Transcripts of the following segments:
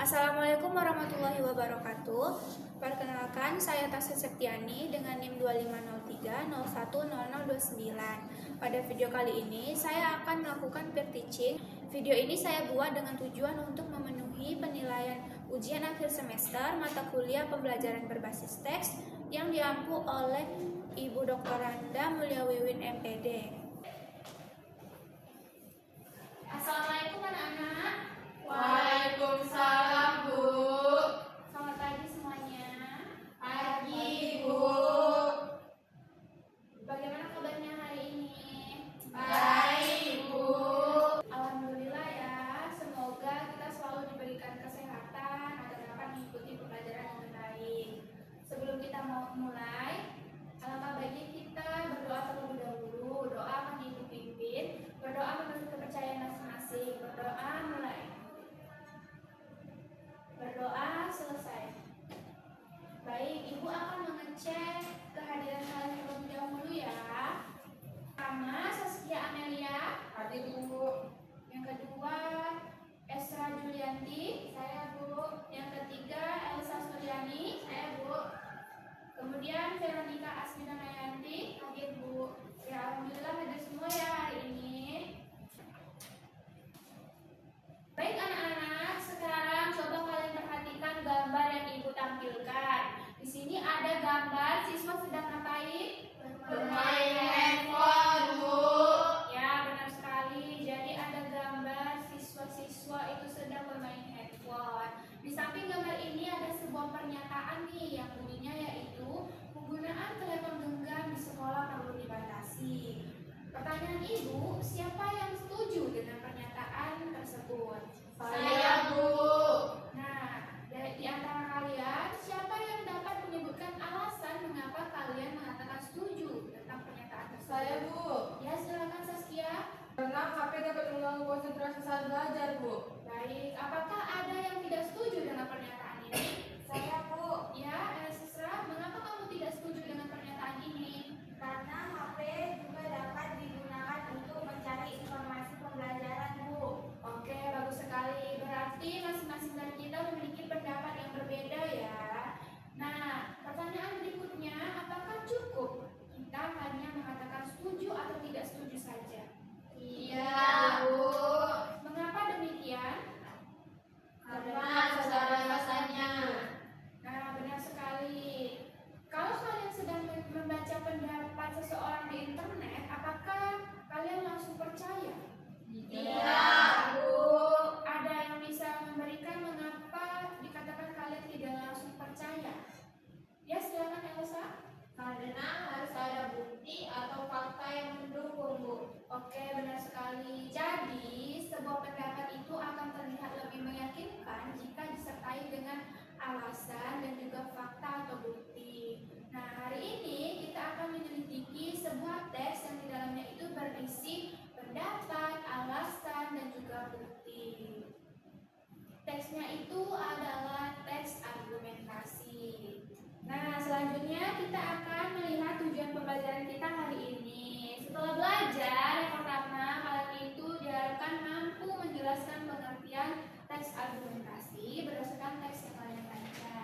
Assalamualaikum warahmatullahi wabarakatuh. Perkenalkan, saya Tasya Septiani dengan NIM 2503010029. Pada video kali ini, saya akan melakukan peer teaching. Video ini saya buat dengan tujuan untuk memenuhi penilaian ujian akhir semester mata kuliah pembelajaran berbasis teks yang diampu oleh Ibu Dr. Randa Mulia Wiwin MPD. Assalamualaikum anak-anak. Waalaikumsalam, Bu. Selamat pagi semuanya. Pagi, Bu. Bagaimana kabarnya hari ini? Baik, Bu. Alhamdulillah ya. Semoga kita selalu diberikan kesehatan agar dapat mengikuti pembelajaran dengan baik. Sebelum kita mau mulai, alangkah baiknya kita berdoa terlebih dahulu. Doa akan Ibu pimpin. Berdoa menurut kepercayaan masing-masing. Berdoa mulai. Berdoa selesai. Baik, Ibu akan mengecek kehadiran kalian terlebih dahulu ya. Pertama, Saskia Amelia. Hadir, Bu. Yang kedua, Esra Julianti. Saya, Bu. Yang ketiga, Elsa Suryani. Saya, Bu. Kemudian Veronica Asmina Nayanti. Hadir, Bu. Ya, alhamdulillah hadir semua ya hari ini. Baik anak-anak, sekarang coba kalian perhatikan gambar yang Ibu tampilkan. Di sini ada gambar siswa sedang ngapain? Bermain handphone, Bu. Ya, benar sekali. Jadi ada gambar siswa-siswa itu sedang bermain handphone. Di samping gambar ini ada sebuah pernyataan nih yang bunyinya yaitu penggunaan telepon genggam di sekolah perlu dibatasi. Pertanyaan Ibu, siapa yang setuju dengan pernyataan tersebut? Saya, Bu. Nah, di antara kalian, siapa yang dapat menyebutkan alasan mengapa kalian mengatakan setuju tentang pernyataan tersebut? Saya, Bu. Ya, silakan Saskia. Karena HP dapat mengganggu konsentrasi saat belajar, Bu. Baik, apakah ada yang tidak setuju dengan pernyataan ini? Saya, Bu. Ya, Sisra, mengapa kamu tidak setuju dengan pernyataan ini? Karena HP juga dapat digunakan untuk mencari informasi pembelajaran, Bu. Oke, bagus sekali. Berarti masing-masing dari kita memiliki pendapat yang berbeda ya. Nah, pertanyaan berikutnya, apakah cukup kita hanya mengatakan setuju atau tidak setuju saja? Iya, Bu. Mengapa demikian? Karena saudara rasanya. Nah, benar sekali. Kalau kalian sedang membaca pendapat seseorang di internet, apakah kalian langsung percaya? Iya, Bu. Ada yang bisa memberikan mengapa dikatakan kalian tidak langsung percaya? Ya, silakan Elsa. Karena harus ada bukti atau fakta yang mendukung, Bu. Oke, benar sekali. Jadi, sebuah pendapat itu akan terlihat lebih meyakinkan jika disertai dengan alasan dan juga fakta atau bukti. Nah, hari ini kita akan menyelidiki sebuah teks yang di dalamnya itu berisi pendapat, alasan, dan juga bukti. Teksnya itu adalah teks argumentasi. Nah, selanjutnya kita akan melihat tujuan pembelajaran kita hari ini. Setelah belajar, yang pertama, kalian itu diharapkan mampu menjelaskan pengertian teks argumentasi berdasarkan teks yang kalian baca.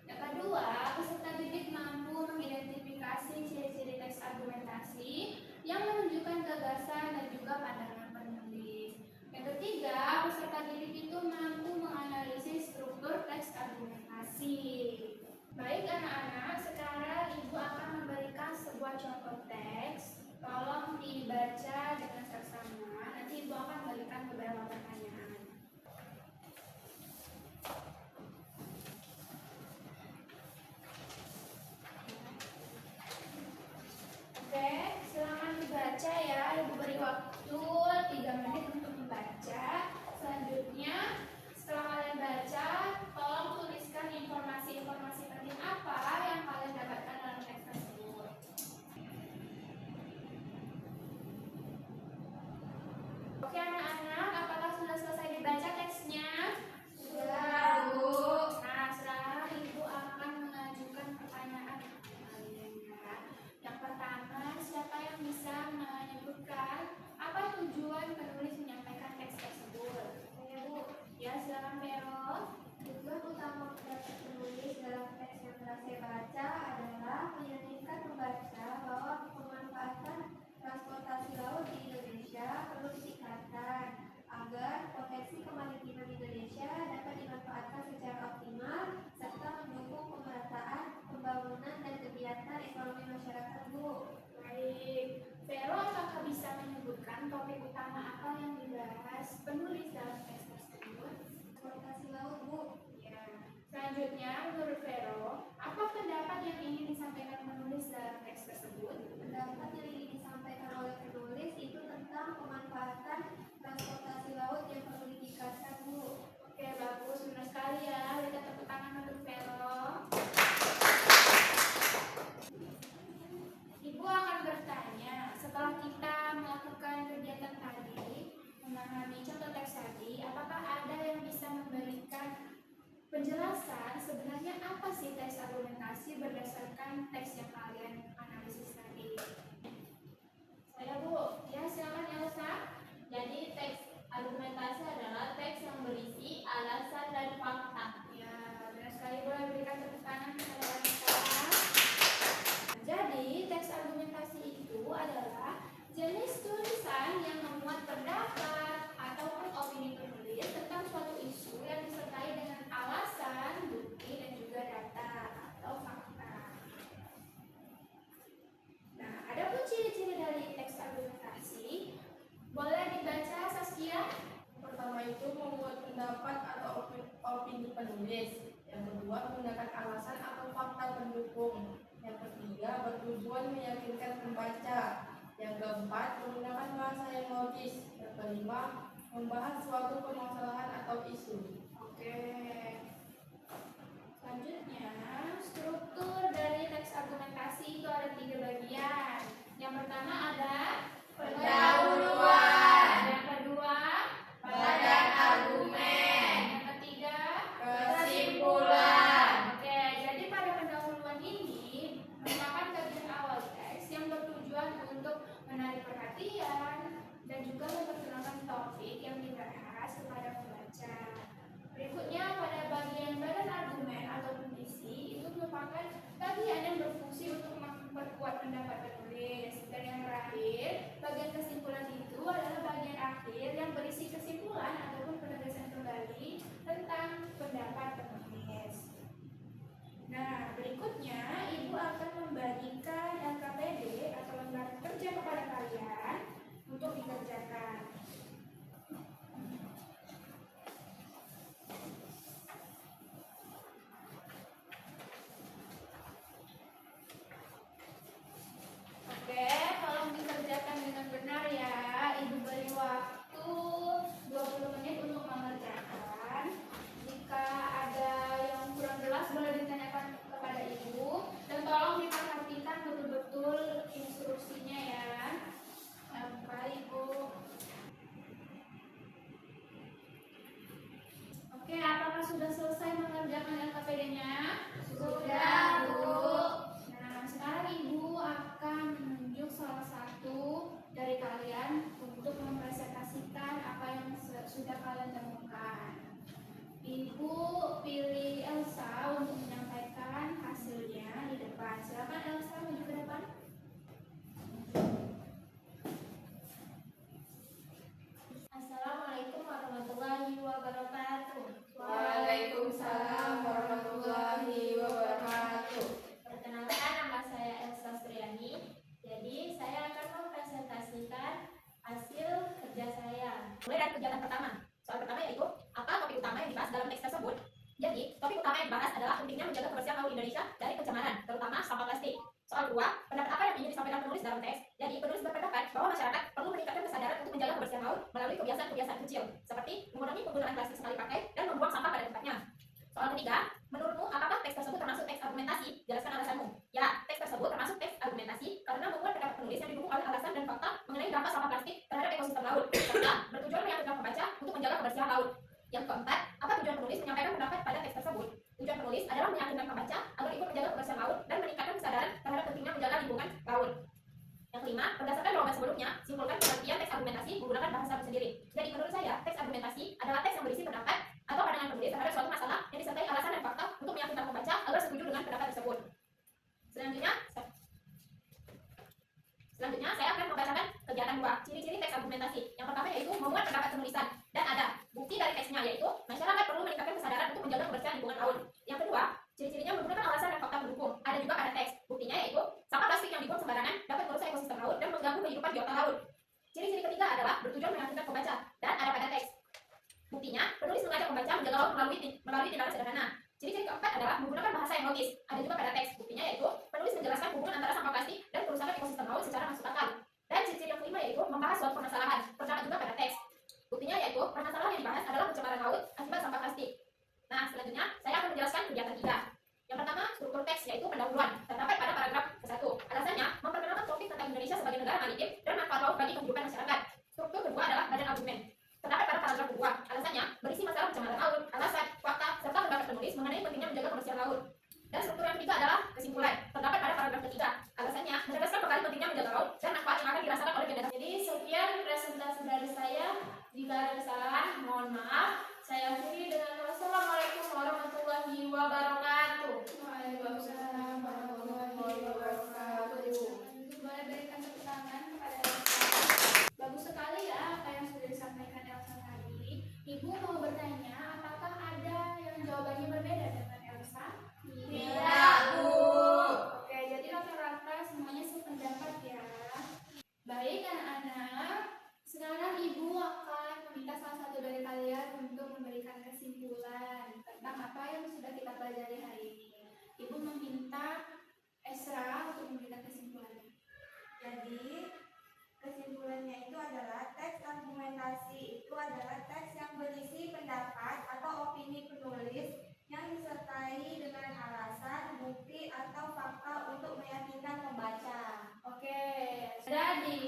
Yang kedua, peserta didik mampu mengidentifikasi ciri-ciri teks argumentasi yang menunjukkan gagasan dan juga pandangan penulis. Yang ketiga, peserta didik itu mampu menganalisis struktur teks argumentasi. Baik anak-anak, sekarang Ibu akan memberikan sebuah contoh teks. Tolong dibaca dengan seksama. Nanti Ibu akan memberikan beberapa pertanyaan. Oke, silakan dibaca ya. Ibu beri waktu 3 menit untuk membaca. Selanjutnya, tentang pemanfaatan transportasi laut yang perlu ditingkatkan, Bu. Oke, bagus, benar sekali ya. Kita tepuk tangan untuk Vero. Ibu akan bertanya, setelah kita melakukan kegiatan tadi, memahami contoh teks tadi, apakah ada yang bisa memberikan penjelasan sebenarnya apa sih teks argumentasi berdasarkan teks yang kalian analisis tadi? Saya Bu. Ya, silakan Elsa. Jadi teks argumentasi adalah teks yang berisi alasan dan fakta. Ya, benar sekali, boleh berikan tepuk tangan kepada wanita. Jadi, teks argumentasi itu adalah jenis tulisan yang memuat pendapat ataupun opini penulis tentang suatu isu yang disertai dengan alasan, bukti, dan juga data atau fakta. Nah, ada pun ciri-ciri dari teks argumentasi. Boleh dibaca, Saskia? Pertama itu membuat pendapat atau opini penulis. Yang kedua menggunakan alasan atau fakta pendukung. Yang ketiga bertujuan meyakinkan pembaca. Yang keempat menggunakan bahasa yang logis. Yang kelima membahas suatu permasalahan atau isu. Oke. Selanjutnya, struktur dari teks argumentasi itu ada 3 bagian. Yang pertama ada Pendahuluan. Yang kedua, Badan argumen. Yang ketiga, Kesimpulan. Oke, jadi pada pendahuluan ini merupakan bagian awal teks yang bertujuan untuk menarik perhatian dan juga memperkenalkan topik yang dibahas kepada pembaca. Berikutnya pada bagian badan argumen atau puisi itu merupakan bagian yang berfungsi untuk memperkuat pendapat penulis. Dan yang terakhir, bagian kesimpulan itu adalah bagian akhir yang berisi kesimpulan ataupun penegasan kembali tentang pendapat penulis. Nah, berikutnya Ibu akan membagikan LKPD atau lembaran kerja kepada kalian untuk dikerjakan. Oke, tolong dikerjakan dengan benar ya. Ibu beri waktu 20 menit untuk mengerjakan. Jika ada yang kurang jelas boleh ditanyakan kepada Ibu. Dan tolong diperhatikan betul-betul instruksinya ya. Baik, Ibu. Oke, apakah sudah selesai mengerjakan LKPD-nya? Sudah, Bu. Nah, sekarang Ibu akan menunjuk salah satu dari kalian untuk mempresentasikan apa yang sudah kalian temukan. Ibu pilih Elsa untuk menyampaikan hasilnya di depan. Silakan Elsa maju ke depan. Assalamualaikum warahmatullahi wabarakatuh. Waalaikumsalam warahmatullahi wabarakatuh. Perkenalkan, nama saya Elsa Striani. Jadi saya akan mempresentasikan hasil kerja saya. Mulai dari kegiatan pertama. Soal pertama yaitu apa topik utama yang dibahas dalam teks tersebut. Jadi, topik utama yang dibahas adalah pentingnya menjaga kebersihan laut Indonesia dari pencemaran, terutama sampah plastik. Soal kedua, pendapat apa yang ingin disampaikan penulis dalam teks? Jadi, penulis berpendapat bahwa masyarakat perlu meningkatkan kesadaran untuk menjaga kebersihan laut melalui kebiasaan-kebiasaan kecil, seperti mengurangi penggunaan plastik sekali pakai dan membuang sampah pada tempatnya. Soal ketiga, menurutmu apakah teks tersebut termasuk teks argumentasi? Jelaskan alasanmu. Ya, teks tersebut termasuk teks argumentasi karena memuat pendapat penulis yang didukung oleh alasan dan fakta mengenai dampak sampah plastik terhadap ekosistem laut, serta bertujuan meyakinkan pembaca untuk menjaga kebersihan laut. Yang keempat, apa tujuan penulis menyampaikan pendapat pada teks tersebut? Tujuan penulis adalah meyakinkan pembaca agar ikut menjaga kebersihan laut dan meningkatkan kesadaran terhadap pentingnya menjaga lingkungan laut. Yang kelima, berdasarkan jawaban sebelumnya, simpulkan pengertian teks argumentasi menggunakan bahasa sendiri. Jadi menurut saya, teks argumentasi adalah teks yang berisi pendapat atau pandangan penulis terhadap suatu masalah yang disertai alasan dan fakta untuk meyakinkan pembaca agar setuju dengan pendapat tersebut. Selanjutnya, saya akan membacakan kegiatan 2, ciri-ciri teks argumentasi. Yang pertama yaitu memuat pendapat penulisan dan ada bukti dari teksnya yaitu masyarakat perlu meningkatkan kesadaran untuk menjaga kebersihan lingkungan laut. Yang kedua, ciri-cirinya menggunakan alasan dan fakta pendukung. Ada juga pada teks. Buktinya yaitu sampah plastik yang dibuang sembarangan dapat merusak ekosistem laut dan mengganggu kehidupan biota laut. Ciri-ciri ketiga adalah bertujuan meyakinkan pembaca dan ada pada teks. Buktinya, penulis mengajak pembaca menjaga laut melalui tindakan sederhana. Ciri-ciri keempat adalah menggunakan bahasa yang logis. Ada juga pada teks. Buktinya yaitu penulis menjelaskan hubungan antara sampah plastik dan kerusakan ekosistem laut secara masuk akal. Dan ciri-ciri yang kelima yaitu membahas suatu permasalahan, terdapat juga pada teks. Buktinya yaitu permasalahan yang dibahas adalah pencemaran laut akibat sampah plastik. Nah, selanjutnya saya akan menjelaskan kegiatan 3. Yang pertama, struktur teks yaitu pendahuluan, terdapat pada paragraf ke-1. Alasannya, memperkenalkan topik tentang Indonesia sebagai negara maritim dan manfaat laut bagi kehidupan masyarakat. Struktur kedua adalah badan argumen, terdapat pada paragraf kedua. Alasannya, berisi masalah pencemaran laut, alasan, fakta, serta pendapat penulis mengenai pentingnya menjaga kebersihan laut. Dan struktur yang ketiga adalah kesimpulan, terdapat pada paragraf ketiga. Alasannya, menegaskan kembali pentingnya menjaga laut dan manfaat yang akan dirasakan oleh generasi. Jadi sekian presentasi dari saya. Jika ada kesalahan, mohon maaf. Saya akhiri dengan wassalamualaikum warahmatullahi wabarakatuh. Waalaikumsalam warahmatullahi wabarakatuh. Boleh berikan tepuk tangan kepada Elsa. Bagus sekali ya apa yang sudah disampaikan Elsa tadi. Ibu mau bertanya, apakah ada yang jawabannya berbeda dengan Elsa? Tidak, Bu. Oke, jadi rata-rata semuanya sependapat ya. Baik anak-anak, sekarang Ibu akan meminta salah satu dari kalian untuk memberikan kesimpulan tentang apa yang sudah kita pelajari hari ini. Ibu meminta Esra untuk memberikan kesimpulannya. Jadi, kesimpulannya itu adalah teks argumentasi itu adalah teks yang berisi pendapat atau opini penulis yang disertai dengan alasan, bukti, atau fakta untuk meyakinkan pembaca. Oke, jadi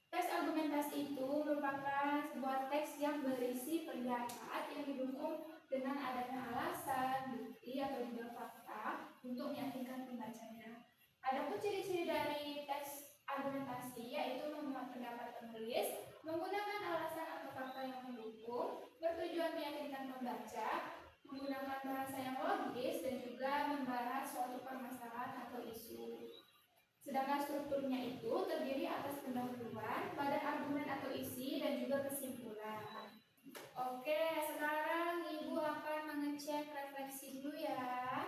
teks argumentasi itu merupakan sebuah teks yang berisi pendapat yang didukung dengan adanya alasan, bukti, atau juga fakta untuk meyakinkan pembacanya. Adapun ciri-ciri dari teks argumentasi yaitu memuat pendapat penulis, menggunakan alasan atau fakta yang mendukung, bertujuan meyakinkan pembaca, menggunakan bahasa yang logis, dan juga membahas suatu permasalahan atau isu. Sedangkan strukturnya itu terdiri atas pendahuluan, badan argumen atau isi, dan juga kesimpulan. Oke, sekarang Ibu akan mengecek refleksi dulu ya.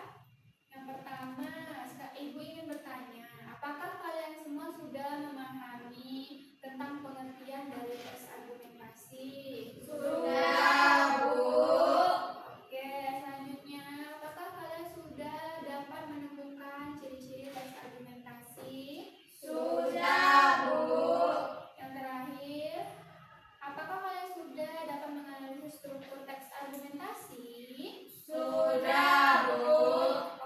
Yang pertama, Ibu ingin bertanya, apakah kalian semua sudah memahami tentang pengertian dari teks argumentasi? Sudah, Bu. Oke, selanjutnya, apakah kalian sudah dapat menemukan ciri-ciri teks argumentasi? Sudah, Bu. Yang terakhir, apakah kalian sudah dapat menganalisis struktur teks argumentasi? Sudah, Bu.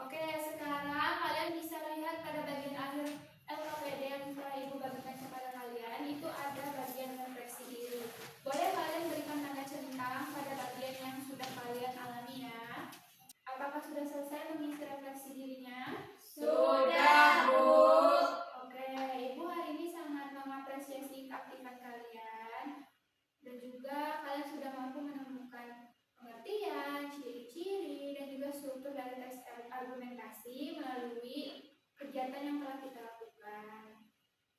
Oke, sekarang kalian bisa lihat pada bagian akhir LKPD yang telah Ibu bagikan kepada kalian, itu ada bagian refleksi diri. Boleh kalian berikan tanda centang pada bagian yang sudah kalian alami ya. Apakah sudah selesai mengisi refleksi dirinya? Sudah, Bu. Oke, Ibu hari ini sangat mengapresiasi keaktifan kalian dan juga kalian sudah mampu menemukan pengertian, ciri-ciri, dan juga struktur dari teks argumentasi melalui kegiatan yang telah kita lakukan.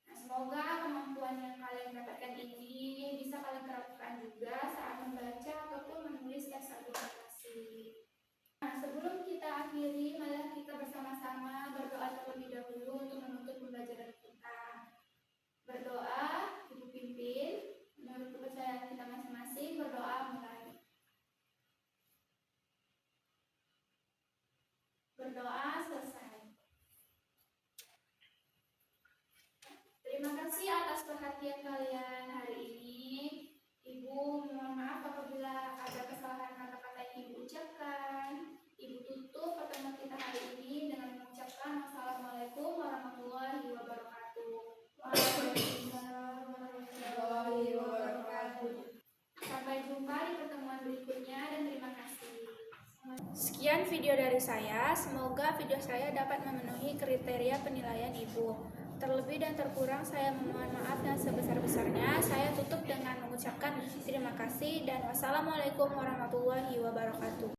Nah, semoga kemampuan yang kalian dapatkan ini bisa kalian terapkan juga saat membaca ataupun menulis teks argumentasi. Nah, sebelum kita akhiri, marilah kita bersama-sama berdoa terlebih dahulu untuk menutup pembelajaran kita. Berdoa, Ibu pimpin, menurut kepercayaan kita masing-masing, berdoa mulai. Berdoa selesai. Terima kasih atas perhatian kalian hari ini. Ibu mohon maaf apabila ada kesalahan kata-kata yang Ibu ucapkan. Ibu tutup pertemuan kita hari ini dengan mengucapkan wassalamualaikum warahmatullahi wabarakatuh. Waalaikumsalam warahmatullahi wabarakatuh. Sampai jumpa di pertemuan berikutnya dan terima kasih. Sekian video dari saya. Semoga video saya dapat memenuhi kriteria penilaian Ibu. Terlebih dan terkurang saya memohon maaf yang sebesar-besarnya. Saya tutup dengan mengucapkan terima kasih dan wassalamualaikum warahmatullahi wabarakatuh.